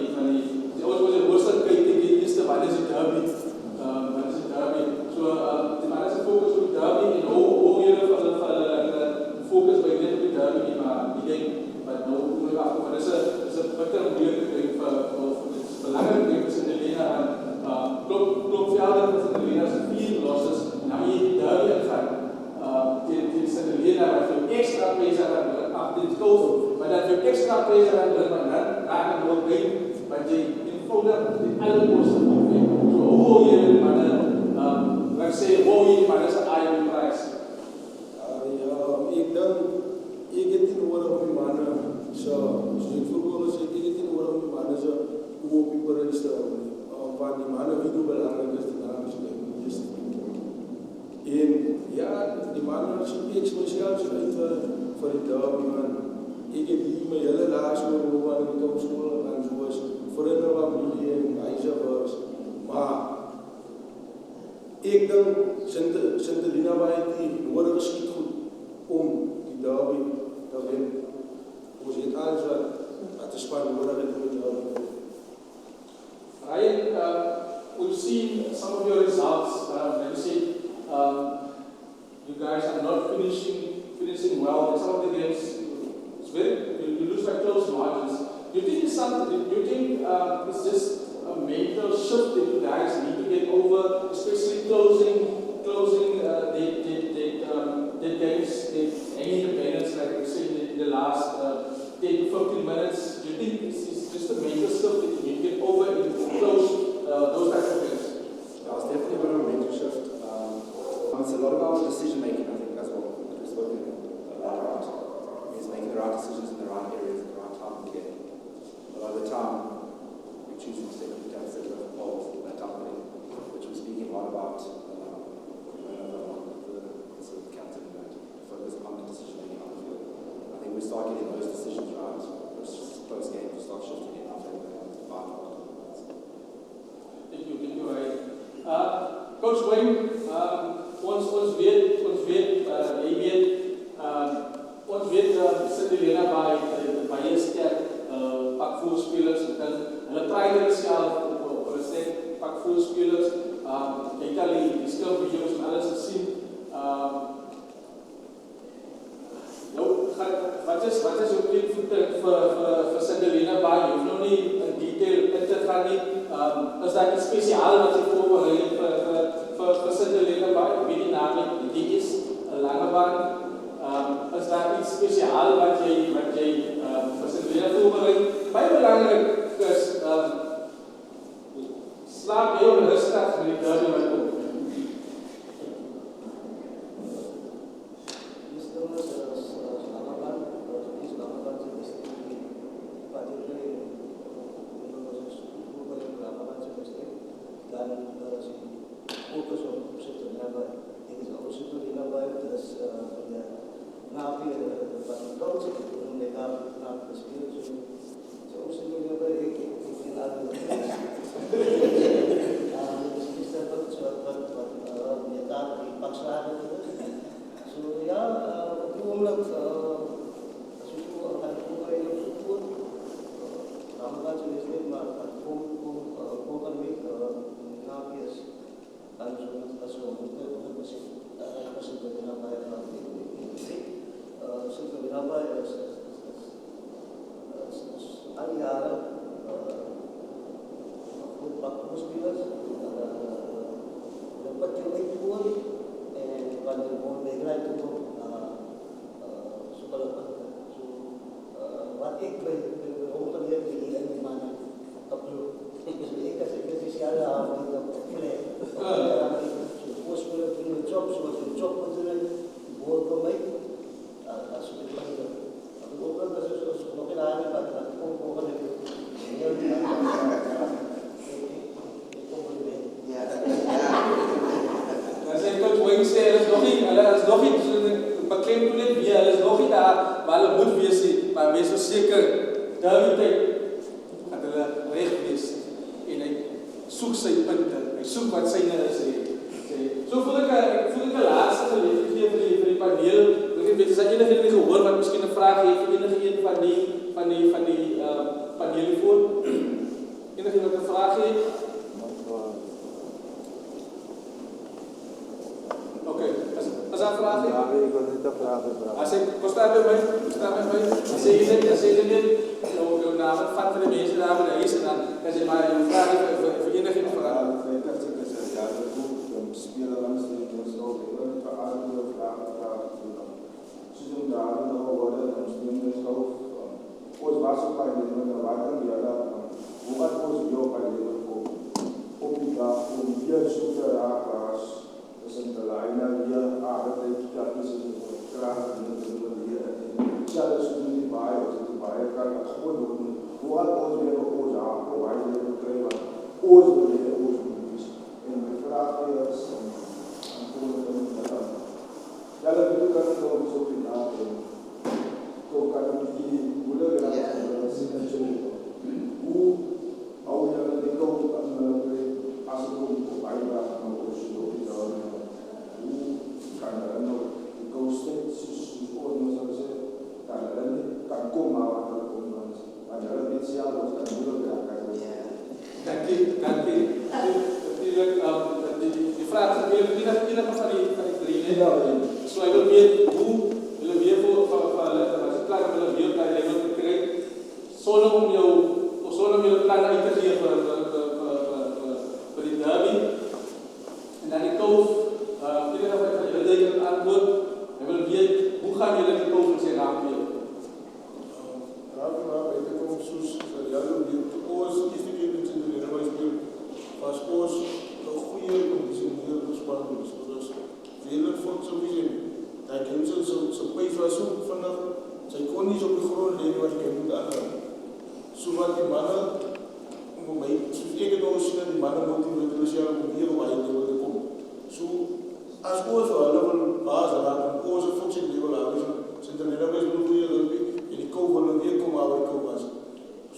ons moet die hoogste kijken, die eerste, wat is die derby? So, die man is focus op die derby en hoe jullie van focus bij net op die derby, maar ik denk, wat nou moeilijk af, maar dit is een bitter moeilijke ding voor belangrijk ding is in de Lena en klopvelden is in de Lena zijn 4 losses en dan moet je die derby ingaan. Die is in de Lena wat veel extra bezig aan de golf, maar dat veel extra bezig aan de maar dan raak je door been, want je eenvoudig die alle kosten niet mee. So hoe je die mannen, laat ik zeggen, hoe je die mannen zijn eigen prijs. Ik denk, ik heb die nodig om die mannen, zoals ik vroeger zei, ik heb die nodig om die mannen zo hoe op die prijs te houden. Want die mannen weten hoe belangrijk is die naam is de eerste ding. En ja, die mannen zijn ik speciaal uit voor die derby, man. Ik heb hier mijn hele laarschool over aan de kopschool en zoals vrienden van mij en meisje was. Maar ik denk, Sindelina die nodig is niet goed om die derby te winnen. Ons het alles wat de span nodig heeft om die derby te winnen. Ryan, we've seen some of your results. Like you said, you guys are not finishing well. In some of the games, you lose by close margins. Do you think it's just a mental shift that you guys need to get over, especially closing the games, any independence, like you said in the last 10 to 15 minutes? Do you think it's just a mental shift that you need to get over and close those types of games? Yeah, it's definitely been a mental shift. It's a lot about decision making, I think, as well. We've spoken about. It's making the right decisions in the right areas at the right time. A lot of the time, Coach Wayne, ons weet, jy weet, ons weet Cinderella baie sterk pakvoerspelers en hulle trainer self op hulle sterk pakvoerspelers. Jy kan die skilvideo's en alles gesien. Wat is jou plek vir Cinderella baie? Jy hoef nou nie in detail in te gaan nie. Is daar iets spesiaal wat jy voorberei vir Cinderella baie? Weet die naam nie, die is 'n lange baan. Is daar iets spesiaal wat jy vir Cinderella voorberei? Baie belangrik is slaap jy rustig met die derby wat kom.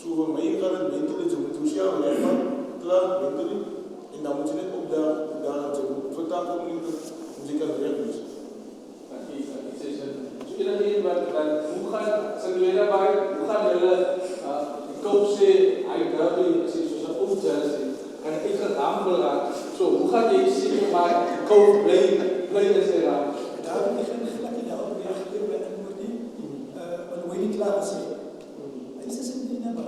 Voor mij gaat het mentally, zo moet je zelf leggen, klaar, mentally. En dan moet je net op de daar zo vertaald om niet muziek aan reg is. Iedereen wat hoe gaan Sandlena by, hoe gaan hulle die koop sê, hy derby is soos 'n ou jersey, kan ek gedam wil raak. So hoe gaan jy sê maar die koop bly in sy raam? Daar het ek gelukkig daar reageer by antwoord nie. Want hoe nie klaar sê. Hy sê dit nie naby.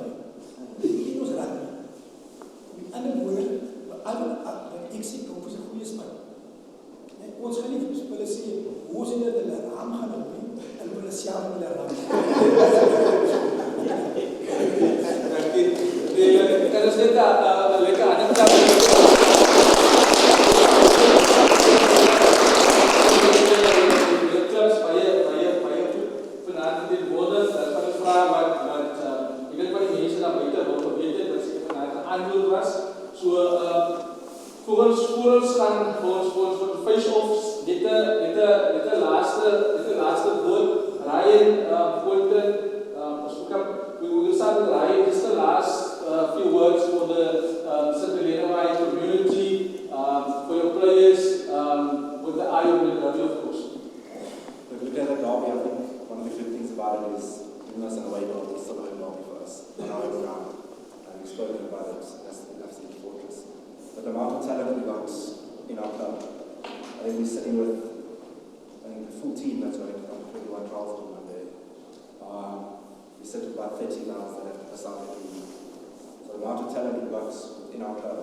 Dit is raak. Met ander woorde, ek sê koop is 'n goeie span. Ons gaan nie spele sê hoe sien hulle raam gaan op nie en hulle self hulle raam. Kan ons net 'n lekker anekdote Volgens gaan voor de face-offs dit de laatste boot Ryan Fulton we will start Ryan just the last few words for the Sandlena community for your players with the eye on the derby of course. Look at the derby, I think one of the good things about it is giving us an away goal, it's still a home derby for us on our own ground, and we've spoken about it, that's the absolute fortress. But the amount of talent we got in our club, I think we're sitting with the full team that's going to come 21 trials on Monday. We sit with about 30 now that have to decide every week. So the amount of talent we got in our club,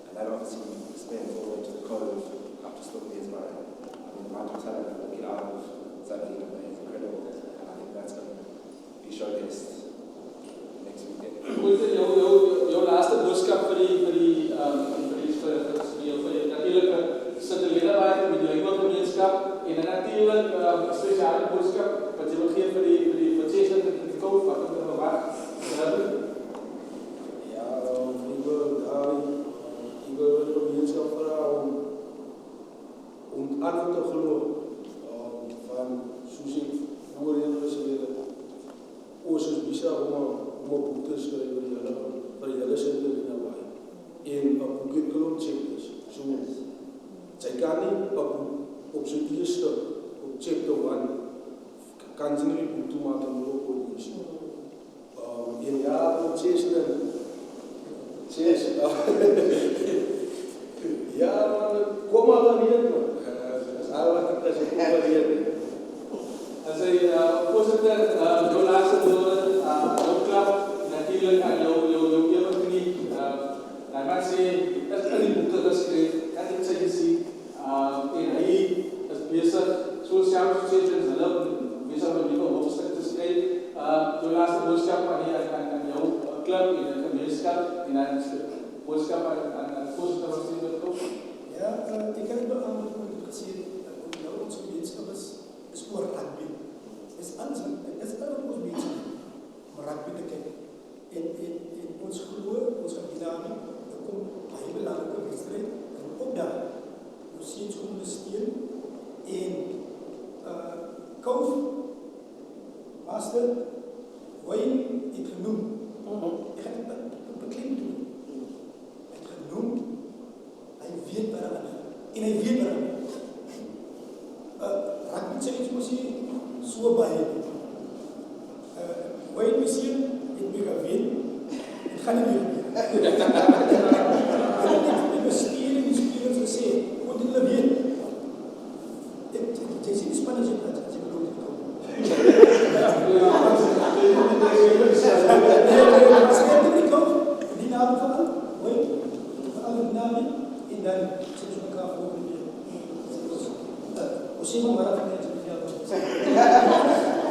and that obviously extends all the way to the Cove, up to Stoke Bearsbury. I mean, the amount of talent that we get out of Sandlena Bay is incredible, and I think that's going to be showcased next weekend. Jou laaste boodskap vir die natuurlike Sandlena Bay met die gemeenskap en natuurlik 'n spesiale boodskap wat jy wil gee vir die protection en die koop wat ons verwag. Ja, ik wil de gemeenschap vragen om aan te geloven van zoals ik voorheen gezegd heb. Ons is bezig om een boek te schrijven voor de hele Sandlena Bay. En een boek in chapters. So, zij kan niet op zijn eerste, op chapter 1, kan ze niet boek toemaken om op te doen. En ja, op ja, man, kom maar dan hier, man. Dat is al wat ik zeg, kom maar hier. As hy voorsitter jou laaste woorde jou klap natuurlik aan jou ewig nie hy maak sê dat in die boeke geskryf kan ek sê sien en hy is besig soos self gesê het hulle besig met 'n hoofstuk te skryf jou laaste boodskap aan jou klub en die gemeenskap en dan boodskap aan voorsitter wat sê dit ook. Ja, ik heb het al gezien, ons gemeenschap is voor rugby. Het is anders, het is anders ons mensen om rugby te kijken. En ons geloof, ons dynamiek, er komt een heel belangrijke wedstrijd en ook daar. We zien het ondersteunen en Kouf, Master, Wayne, het genoemd. Ik ga het bekend doen. Het genoemd. Hy weet waar hy en hy weet waar hy rugby sê iets mos hier so baie Wayne Museum het my gewen het gaan nie meer ek besteer die spelers gesê moet hulle weet jy sê die spanne sê dat jy bedoel die naam van Wayne van die naam en dan sê ons mekaar volgende keer. Ons sê maar wat ek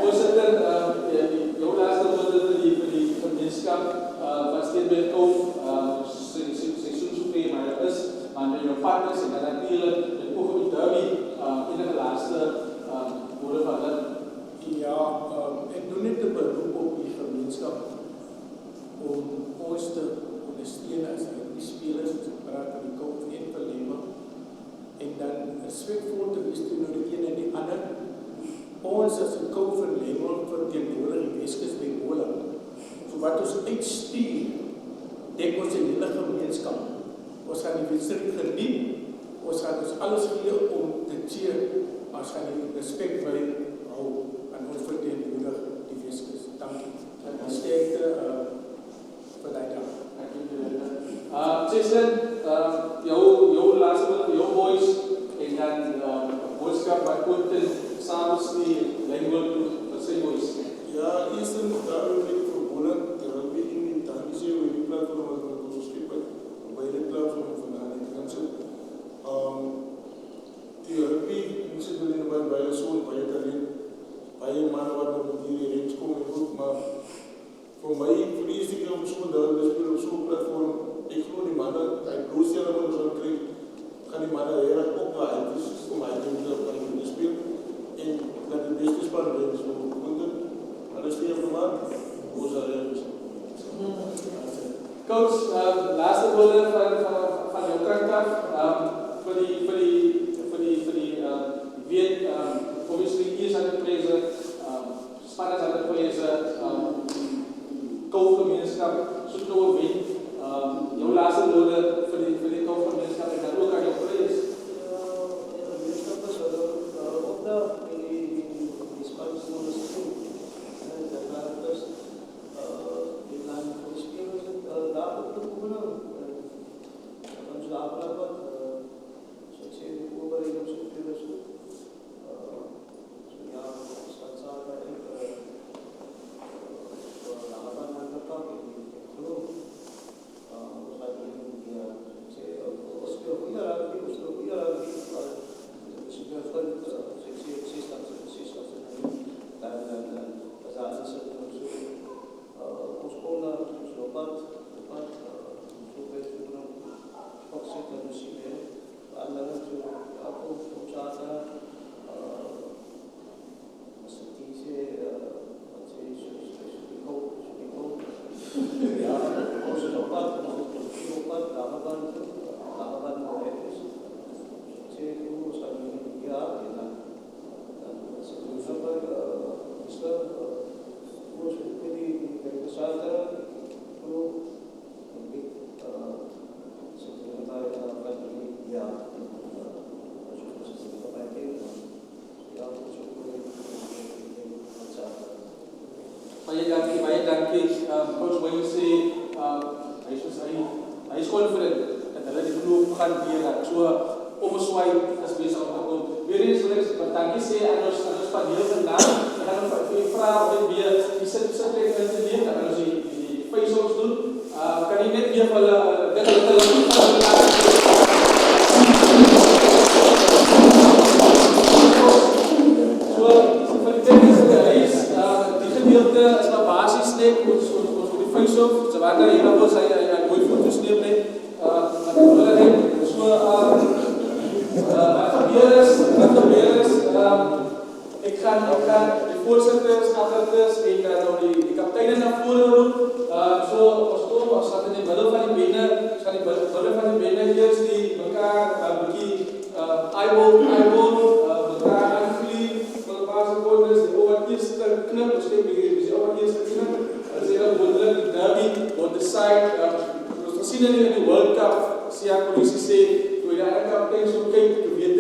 Voorsitter, jou laaste woorde vir die gemeenskap wat steeds by Kouf seisoen soveel maar is, maar met jou partners en dan natuurlijk met oog op die derby enige laaste woorde van hulle. Ja, ik doe net een beroep op die gemeenschap om ons te ondersteunen als die spelers te praten van die Kouf en verlemen en dan respectvol te wees teenoor die een en die ander. Ons as 'n Kouf verlemen verteenwoordig die Weskus by Holland. So wat ons uitstuur, dek ons in die hele gemeenskap. Ons gaan die wedstrijd geniet, ons gaan ons alles gee om te cheer, ons gaan die respect by hou en ons verteenwoordig die Weskus. Dankie. En sterkte vir die dag. Jason, jou laaste woord, jou boys, en dan boodskap wat Quentin samen die lijnwoord toe, wat sy boys? Ja, eerst daar ben ik verbonden. Rugby in die Thanische, in die platform wat we ons skippen, bij de platform vandaan in Kansen. Die rugby in Sint-Helena bij de zoon, bij het alleen, bij een man wat op die range komen ook, maar voor mij, voor de eerste keer op zo'n dag, dus op zo'n platform, ik geloof die mannen, ik blootstellen wat we zo'n krijgen, gaan die mannen heel erg opdraaien, dus om mij te moeten spelen. En dat de beste span zijn, zo konden. Alles die hebben gemaakt, hoe zal het zijn? Coach, laatste woorden van jouw kant af, voor die weet, obviously hier zijn de prijzen, Spannen zijn de prijzen, koopgemeenschap, zoek nou een win. Jouw laatste woorden voor die koopgemeenschap en dan ook aan jouw prijs. Baie dankie. Coach Wayne sê, hy is confident dat hulle die geloof gaan weer. So, omswaai is besig om te kom. Weer eens wil ek dankie sê aan ons paneel vandag. Ek gaan nog vir die vraag of dit weer die sitplek in te neem, dan gaan ons die face-offs doen. Kan jy net weer vir hulle goed van hulle laat? Gedeelte is maar basis net ons die face-off, so wanneer jy nou hy mooi foto's neem net, wat hulle net, so wat gebeur is, ek gaan die voorsitters, atletics en dan nou die kapteine na vore roep, so ons gaan in die middel van die bende, eers die mekaar bietjie eyeball, mekaar aanvlieg, vir 'n paar sekondes, die oor eerste knip, ons steek die oor eerste knip, en sê dan wonderlik die derby word decide, ons gesien in die World Cup, Siya Polisie sê, toe die ander kaptein so kyk, toe weet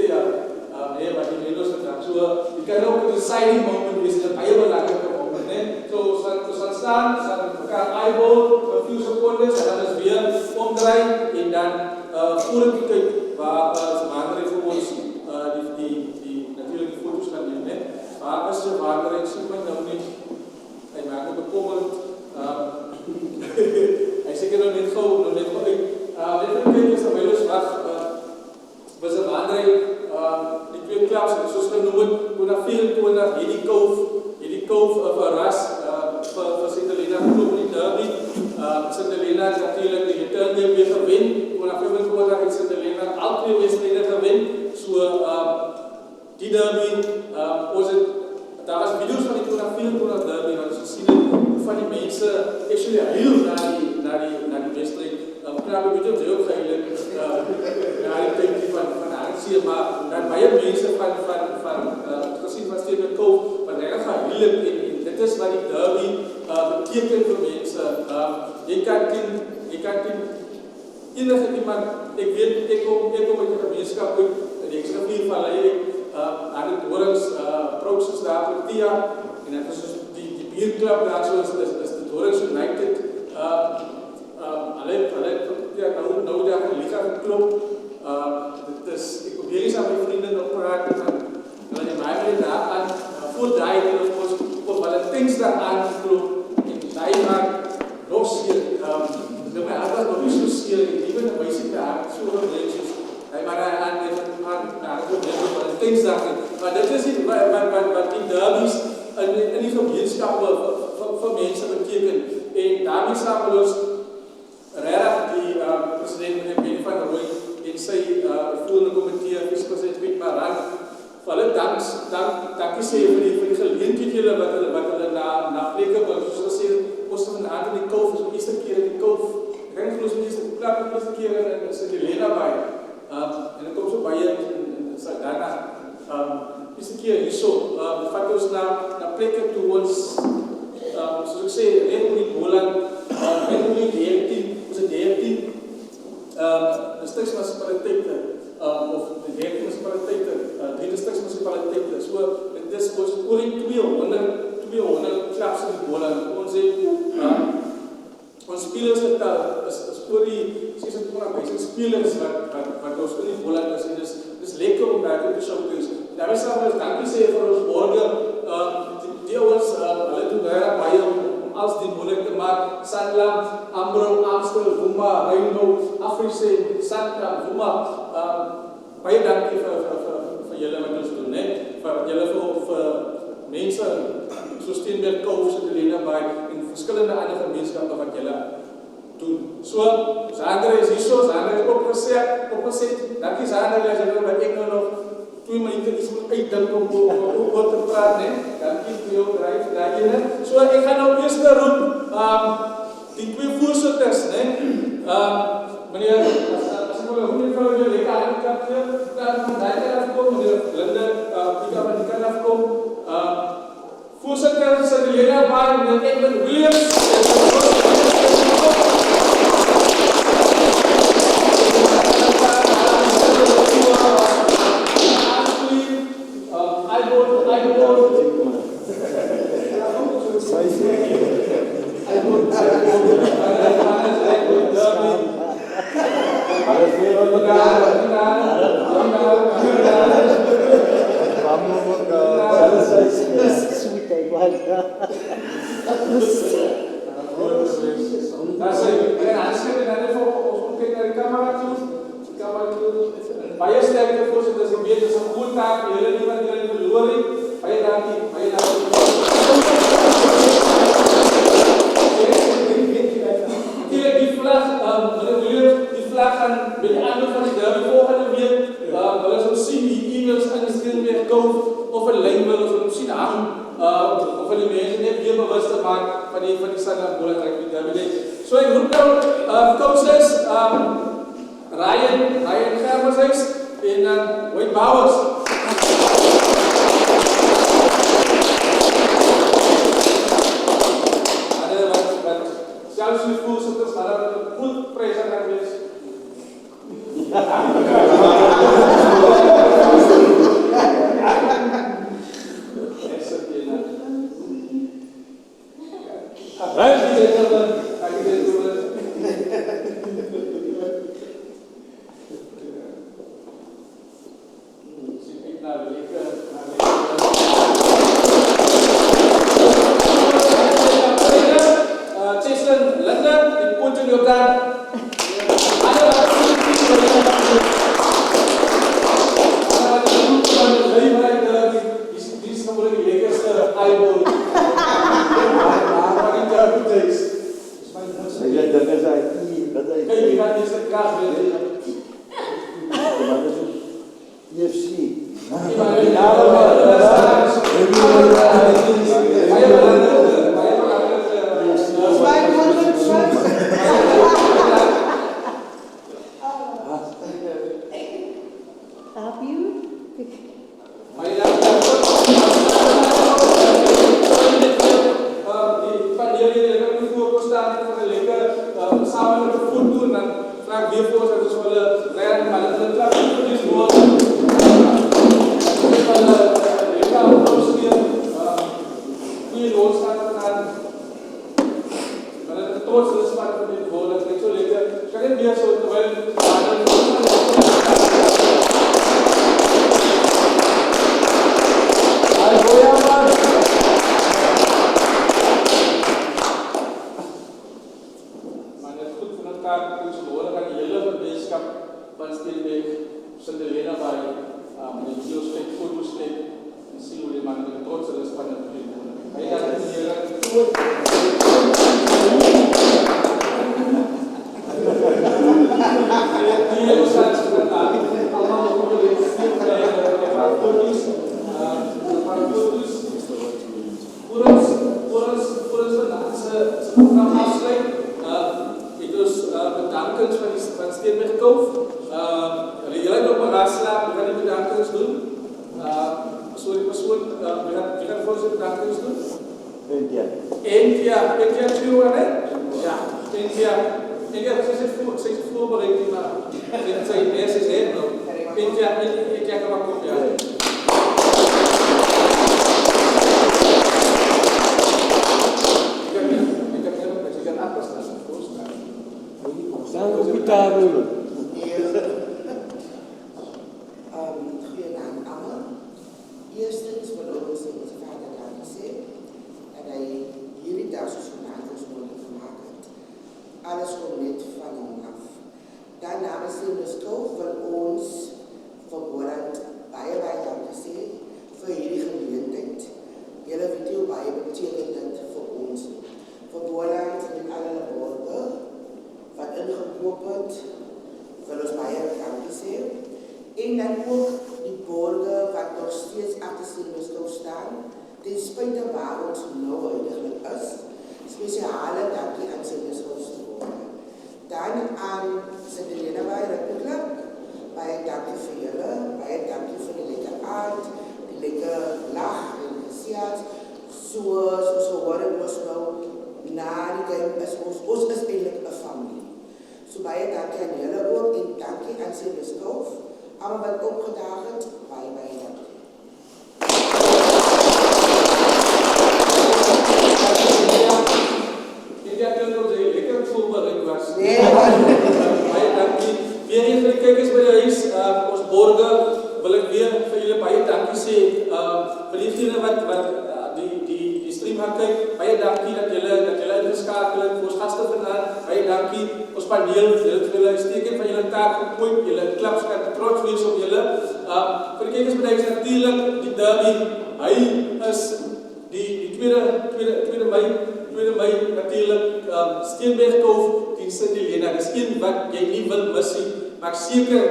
hy wat die Mendo's gedaan, so die kan ook een deciding moment wees, een baie belangrike moment, so ons gaan staan, ons gaan mekaar eyeball, vir 'n few secondes, en dan is weer omdraai, en dan voor ek kyk, waar Waterheid vir ons natuurlijk die foto's gaan neem, waar is Waterheid, soek my nou nie, hy maak ook bekommerd, hy seker nou net gauw uit, net vir kyk is, terwyl ons wacht, was Waterheid, die twee klaps, soos genoem het, toen na 24, hierdie koof verras, vir Sint-Helena geklop in die derby, Sint-Helena is natuurlijk die return game weer gewin, toen na 25 het Sint-Helena al twee wedstryde gewin, so die derby, daar was video's van die 24 derby, wat ons gesien het, hoe van die mense actually heel na die wedstryd, knappe video het ook gehuilik, na die tyd van Hartseer, maar dan baie mense van gesien van Steven Koof, wat regtig gehuilik, en dit is wat die derby beteken vir mense, jy kan teen enige iemand, ek weet, ek kom uit die gemeenskap uit, die Eksrivier Vallei, aan die Dorings, Prouts is daar, Protea, en dit is die bierklub daar so is die Dorings United, hulle nou daar in Liga geklop, dit is, ek probeer eens aan my vrienden nog praat, hulle die my daar aan, voor die hulle ons op Valentijnsdag aangeklop, en die maak nog seer, met my hart was nog nie so seer, en die met my sê my hart so gebleef soos, maar hy aan Valentijnsdag, maar dit is nie wat die derbies in die gemeenskap vir mense beteken, en daarmee saam wil ons regtig die president meneer Benny van Rooi en sy voerende komitee, vice-president Piet Marang, vir hulle dankie sê vir die geleenthede wat hulle na pleke wil, soos gesê, ons het vanavond in die Kulf, ons eerste keer in die Kulf, ek kan nie geloof die eerste keer in Sint-Helena by, en ek kom so baie in Saldanha, eerste keer hierso, vat ons na pleke toe ons, soos ek sê, net oor die Boland, net oor die 13, ons het 13, distriksmunicipaliteite, of die 13 municipaliteite, 3 distriksmunicipaliteite, so dit is ons oor die 200 clubs in die Boland, ons het, ons spelers is oor die 26.000 spelers wat ons in die Boland is, en dis lekker om daar te showcase. Daarmee sal ons dankie sê vir ons borgers, die ons, hulle doen baie om als die moeilijk te maak, Sandland, Ambro, Amstel, Vuma, Reinbo, Afrise, Sandland, Vuma, baie dankie vir julle wat ons doen, vir julle vir mense, so Steenberg, Kulf, Sint-Helena by, en verskillende ander gemeenskappe wat julle doen. So, Zander is hier so, Zander is opgeset, dankie Zander, as julle wat ek nou nog 2 minuten iets moet uitdink om oor te praat, dankie vir jou dryf, daai. So, ek gaan nou eerst roep, die 2 voorsitters, meneer, as ek wil hoe net vir julle lekker aan die kant hier, dan van die kant afkom, meneer Linde, die kan van die kant afkom, voorzitter Sint-Helena by, meneer Edmund Williams, baie sterkte voorsitters, ek weet, dit is 'n goeie taak, julle nie wat julle verloor het, baie dankie, baie dankie. Die vlag, die vlag gaan met die ander van die derby volgende week, wil ons ook sien die e-mails in die Steenberg Kulf, of 'n lyn wil ons ook sien hang, of die mense net weer bewus te maak van die Sandland Boland Rugby Derby. So ek roep nou, coaches, Ryan Germershuis en Wade Bowers. Wat selfs die voorsitters maar dat 'n goed prys aan wees. graag weer voor dat is wel reg maar dit is klap vir die woord. Dit van ek gaan ons weer goeie losstaat gaan. Maar dit is trots is van die woord dat ek so lekker kan net weer so terwyl van Steenbeek, Sindelena by die videospek, fotospek en sien hoe die man met trots is van het publiek. Hy het die Here die Here sal spreek. Almal moet dit sien kry van foto's voor ons vandag se program afsluit. Ek is bedankend van Steenbeek Kouf. Julle het op 'n raadslaap, we gaan die bedankings doen. Sorry, persoon, we gaan voor ons bedankings doen. Entia, tuur hè? Ja, Entia. Sy is voorbereid, maar sy is net nou. Entia kan maar kom, ja. Ik kan afgestaan, voorstaan. Staan op die tafel. Goedenavond allemaal. Eerstens wil ons onze vader laten zien dat hij hierdie dag so vanavond mogelijk gemaakt heeft. Alles komt net van hem af. Dan namens de Kouf wil ons voor Boland baie dankie sê vir hierdie geleentheid. Julle weet hoe baie beteken dit vir ons. Vir Boland en alle borgers wat ingekoop het, wil ons baie dankie sê. En dan ook die borgers wat nog steeds achter Steenbeek staan, ten spyte waar ons nou huidiglik is. Spesiale dankie aan Steenbeek borgers. Dan aan Sindelena by Rugbyclub, baie dankie vir julle, baie dankie vir die lekker aard, die lekker lag en gesiaat, soos ons gehoor het ons nou na die game is ons is eintlik 'n familie. So baie dankie aan julle ook en dankie aan Steenbeek Kouf. Allemaal wat opgedaagd het, baie dankie. Ik denk dat het lekker voorbereid was. Nee, baie dankie. Weer eens vir die kykers by die huis, ons borgers, wil ek weer vir julle baie dankie sê. Vir diegene wat die stream gaan kyk, baie dankie dat julle ingeskakel het vir ons gaste vanaand. Baie dankie ons paneel, julle het vir julle uitstekend van julle taak gepooi, julle klubs kan trots wees op julle. Vir die kykers by die huis natuurlik die derby. Hy is die tweede Mei natuurlijk Steenbeek Kouf teen Sindelena. Dis een wat jy nie wil mis nie. Maar seker,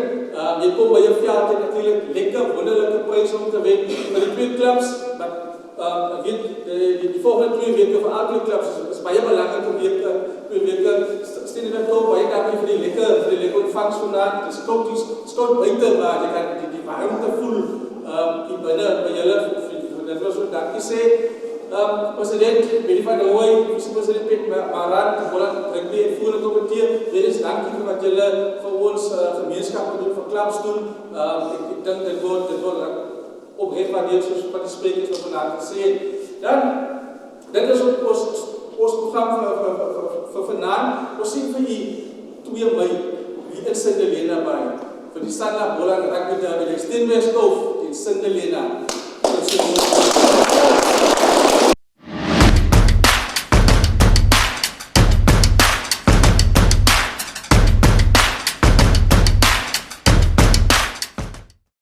jy kom by jou veld en natuurlijk lekker wonderlike pryse om te wen. Vir die twee klubs, maar weet die volgende 2 weke vir elke klubs is baie belangrike weke. 2 weke Steenbeek Kouf baie dankie vir die lekker ontvangs vandag. Dis koud buite, maar jy kan die warmte voel hier binne by julle. Dit was so dankie sê. President Billy van der Hooy, vice-president Piet Maran, Boland Rugby en voerende komitee, weer eens dankie vir wat julle vir ons gemeenskap doen, vir klubs doen. Ek dink dit word opreg waardeer soos wat die sprekers nog vandaag gesê het. Dan, dit is ons program vir vanaand. Ons sien vir u 2 Mei hier in Sindelena by, vir die Sanlam Boland Rugby Derby, Steenbeek Kouf in Sindelena.